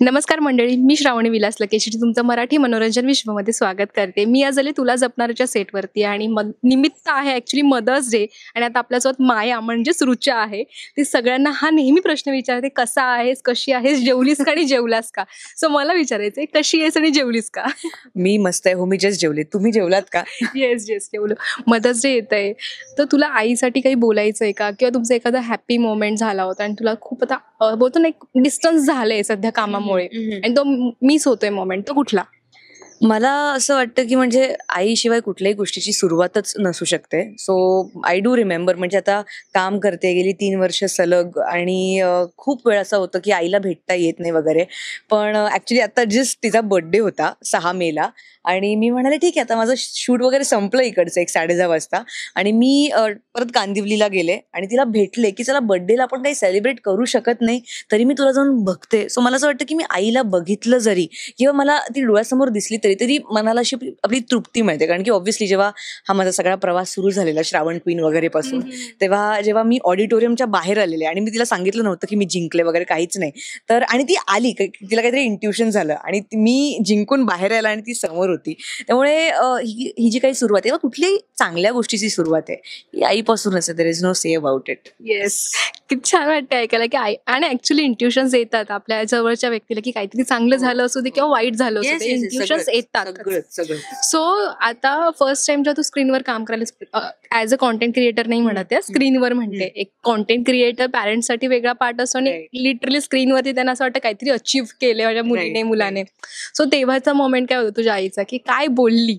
नमस्कार मंडळी, मी श्रावणी विलास लकेशी तुमचं मराठी मनोरंजन विश्वमध्ये स्वागत करते. मी आज आले तुला जपणारच्या सेटवरती आणि निमित्त आहे ॲक्च्युली मदर्स डे आणि आता आपल्यासोबत माया म्हणजेच रुचा आहे. ती सगळ्यांना हा नेहमी प्रश्न विचारते, कसा आहेस, कशी आहेस, जेवलीस का आणि जेवलास का? सो मला विचारायचंय, कशी आहेस आणि जेवलीस का? मी मस्त आहे हो. मी जस्ट जेवले. तुम्ही जेवलात का? येस येस जेवलो. मदर्स डे येत आहे, तर तुला आईसाठी काही बोलायचं आहे का? किंवा तुमचा एखादा हॅपी मोमेंट झाला होता आणि तुला खूप आता बोलतो ना, एक डिस्टन्स झालंय सध्या कामामुळे आणि तो मिस होतोय मोमेंट, तो कुठला? मला असं वाटतं की म्हणजे आईशिवाय कुठल्याही गोष्टीची सुरुवातच नसू शकते. सो आय डू रिमेंबर, म्हणजे आता काम करते गेली 3 वर्ष सलग आणि खूप वेळ असं होतं की आईला भेटता येत नाही वगैरे. पण ऍक्च्युली आता जस्ट तिचा बर्थडे होता 6 मेला आणि मी म्हणाले ठीक आहे, आता माझं शूट वगैरे संपलं इकडचं 1-10:30 वाजता आणि मी परत कांदिवलीला गेले आणि तिला भेटले की चला बर्थडेला आपण काही सेलिब्रेट करू शकत नाही, तरी मी तुला जाऊन बघते. सो मला असं वाटतं की मी आईला बघितलं जरी किंवा मला ती डोळ्यासमोर दिसली तरी मनाला अशी आपली तृप्ती मिळते. कारण की ऑब्व्हियसली जेव्हा हा माझा सगळा प्रवास सुरू झालेला श्रावण क्वीन वगैरे पासून, तेव्हा जेव्हा मी ऑडिटोरियमच्या बाहेर आलेले आणि मी तिला सांगितलं नव्हतं की मी जिंकले वगैरे, काहीच नाही. तर आणि ती आली, तिला काहीतरी इंट्युशन झालं आणि मी जिंकून बाहेर आला आणि ती समोर होती. त्यामुळे ही जी काही सुरुवात आहे किंवा कुठल्याही चांगल्या गोष्टीची सुरुवात आहे ही आईपासूनच आहे. There is no say about it. Yes, किती छान वाटतं ऐकायला की आई आणि ऍक्च्युली इंट्युशन्स येतात आपल्या जवळच्या व्यक्तीला की काहीतरी चांगलं झालं असू दे किंवा वाईट झालं असू दे, इंट्युशन्स येतात. सो आता फर्स्ट टाइम जेव्हा तू स्क्रीनवर काम करायला ऍज अ कॉन्टेंट क्रिएटर नाही म्हणत आहे, स्क्रीनवर म्हणते. एक कॉन्टेंट क्रिएटर पॅरेंट्ससाठी वेगळा पार्ट असतो आणि लिटरली स्क्रीनवरती त्यांना असं वाटतं काहीतरी अचीव्ह केलं माझ्या मुलीने मुलाने. सो तेव्हाचा मोमेंट काय होतं तुझ्या आईचा की काय बोलली?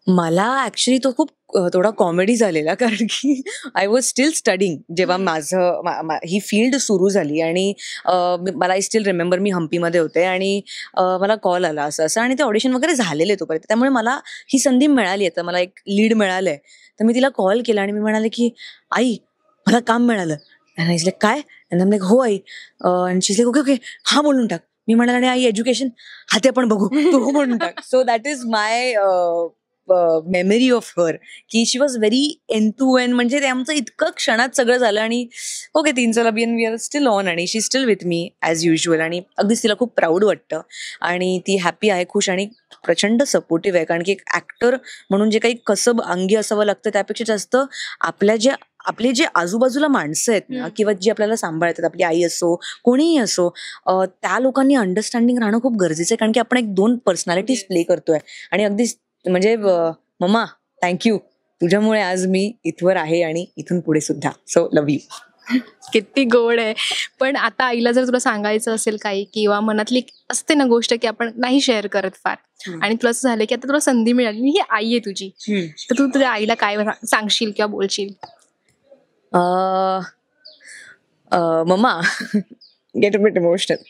मला ऍक्च्युली तो खूप थोडा कॉमेडी झालेला, कारण की आय वॉज स्टील स्टडिंग जेव्हा ही फील्ड सुरू झाली आणि मला आय स्टील रिमेंबर मी हम्पीमध्ये होते आणि मला कॉल आला असं असं आणि ते ऑडिशन वगैरे झालेले तोपर्यंत. त्यामुळे मला ही संधी मिळाली आहे, तर मला एक लीड मिळालंय. तर मी तिला कॉल केला आणि मी म्हणाले की आई मला काम मिळालं. आणि आईज लाईक काय? आणि हो आई. आणि शीज लाईक ओके ओके हा बोलून टाक. मी म्हणाले आणि आई एज्युकेशन हा ते आपण बघू, तू हो म्हणून टाक. So that is my memory of her की शी वॉज व्हेरी एन एन, म्हणजे ते आमचं इतकं क्षणात सगळं झालं आणि ओके 3 साल अभी वी आर स्टील ऑन आणि she still with me as usual. आणि अगदीच तिला खूप प्राऊड वाटतं आणि ती हॅपी आहे, खुश आणि प्रचंड सपोर्टिव्ह आहे. कारण की एक ऍक्टर म्हणून जे काही कसब अंगी असावं लागतं त्यापेक्षा जास्त आपले जे आजूबाजूला माणसं आहेत ना किंवा जी आपल्याला सांभाळतात, आपली आई असो कोणीही असो, त्या लोकांनी अंडरस्टँडिंग राहणं खूप गरजेचं आहे. कारण की आपण एक 2 पर्सनॅलिटीज प्ले करतोय आणि अगदीच म्हणजे मम्मा थँक्यू, तुझ्यामुळे आज मी इथवर आहे आणि इथून पुढे सुद्धा. So love you. किती गोड आहे. पण आता आईला जर तुला सांगायचं असेल काही किंवा मनातली असते ना गोष्ट की आपण नाही शेअर करत फार, आणि तुला असं झालं की आता तुला संधी मिळाली, ही आई आहे तुझी, तर तू तुझ्या आईला काय सांगशील किंवा बोलशील? मम्मा गेट अ बिट इमोशनल.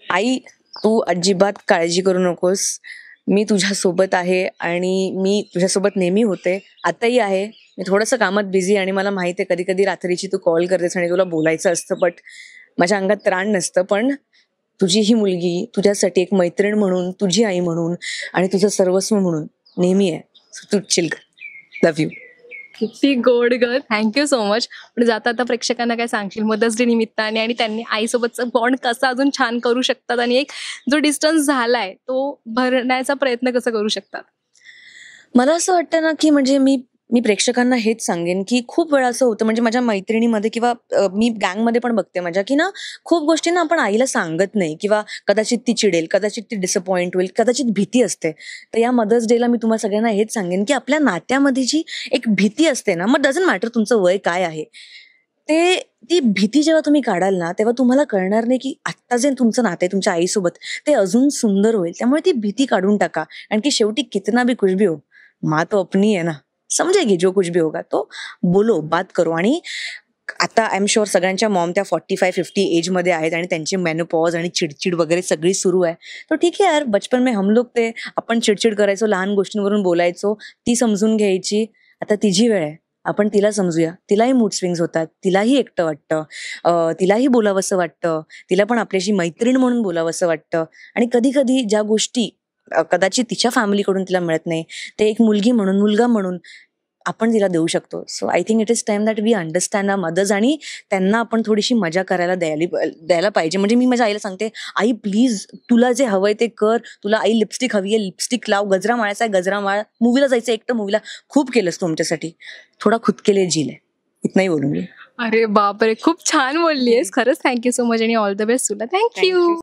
आई तू अजिबात काळजी करू नकोस, मी तुझ्यासोबत आहे आणि मी तुझ्यासोबत नेहमी होते, आताही आहे. मी थोडंसं कामात बिझी आणि मला माहिती आहे कधी कधी रात्रीची तू कॉल करतेस आणि तुला बोलायचं असतं, बट माझ्या अंगात त्राण नसतं. पण तुझी ही मुलगी तुझ्यासाठी एक मैत्रीण म्हणून, तुझी आई म्हणून आणि तुझं सर्वस्व म्हणून नेहमी आहे. तू चिल कर. Love you. किती गोड ग, थँक्यू सो मच. पण जाता आता प्रेक्षकांना काय सांगशील मदर्स डे निमित्ताने आणि त्यांनी आईसोबतचा बॉन्ड कसा अजून छान करू शकतात आणि एक जो डिस्टन्स झालाय तो भरण्याचा प्रयत्न कसा करू शकतात? मला असं वाटतं ना की म्हणजे मी मी प्रेक्षकांना हेच सांगेन की खूप वेळा असं होतं, म्हणजे माझ्या मैत्रिणीमध्ये किंवा मी गँगमध्ये पण बघते माझ्या की ना खूप गोष्टींना आपण आईला सांगत नाही किंवा कदाचित ती चिडेल, कदाचित ती डिसअपॉइंट होईल, कदाचित भीती असते. तर या मदर्स डेला मी तुम्हाला सगळ्यांना हेच सांगेन की आपल्या नात्यामध्ये जी एक भीती असते ना, मग डझंट मॅटर तुमचं वय काय आहे, ती भीती जेव्हा तुम्ही काढाल ना तेव्हा तुम्हाला कळणार नाही की आत्ता जे तुमचं नातं आहे तुमच्या आईसोबत ते अजून सुंदर होईल. त्यामुळे ती भीती काढून टाका. कारण की शेवटी कितना भी कुछ भी हो, माँ तो अपनी है ना, समजेगी जो कुछ भी होगा. तो बोलो, बात करो. आणि आता आय एम शुअर सगळ्यांच्या मॉम त्या 45-50 एज मध्ये आहेत आणि त्यांची मेनोपॉज आणि चिडचिड वगैरे सगळी सुरू आहे. तर ठीक आहे यार, बचपन में हम लोग ते आपण चिडचिड करायचो, लहान गोष्टींवरून बोलायचो, ती समजून घ्यायची. आता तिची वेळ आहे, आपण तिला समजूया. तिलाही मूड स्विंग्स होतात, तिलाही एकटं वाटतं, तिलाही बोलावंसं वाटतं, तिला पण आपल्याशी मैत्रीण म्हणून बोलावंसं वाटतं. आणि कधी कधी ज्या गोष्टी कदाचित तिच्या फॅमिलीकडून तिला मिळत नाही, ते एक मुलगी म्हणून, मुलगा म्हणून आपण तिला देऊ शकतो. So I think it is time that we understand our mothers आणि त्यांना आपण थोडीशी मजा करायला द्यायला पाहिजे. म्हणजे मी माझ्या आईला सांगते, आई प्लीज तुला जे हवंय ते कर, तुला आई लिपस्टिक हवी आहे लिपस्टिक लाव, गजरा माळायचा आहे गजरा माळ, मूवीला जायचं एकटं मूवीला, खूप केलंस तुमच्यासाठी, थोडा खुद के लिए जी ले. इतनाही बोलूंगी. अरे बापरे, खूप छान बोलली आहेस खरंच. थँक्यू सो मच आणि ऑल द बेस्ट तुला. थँक्यू.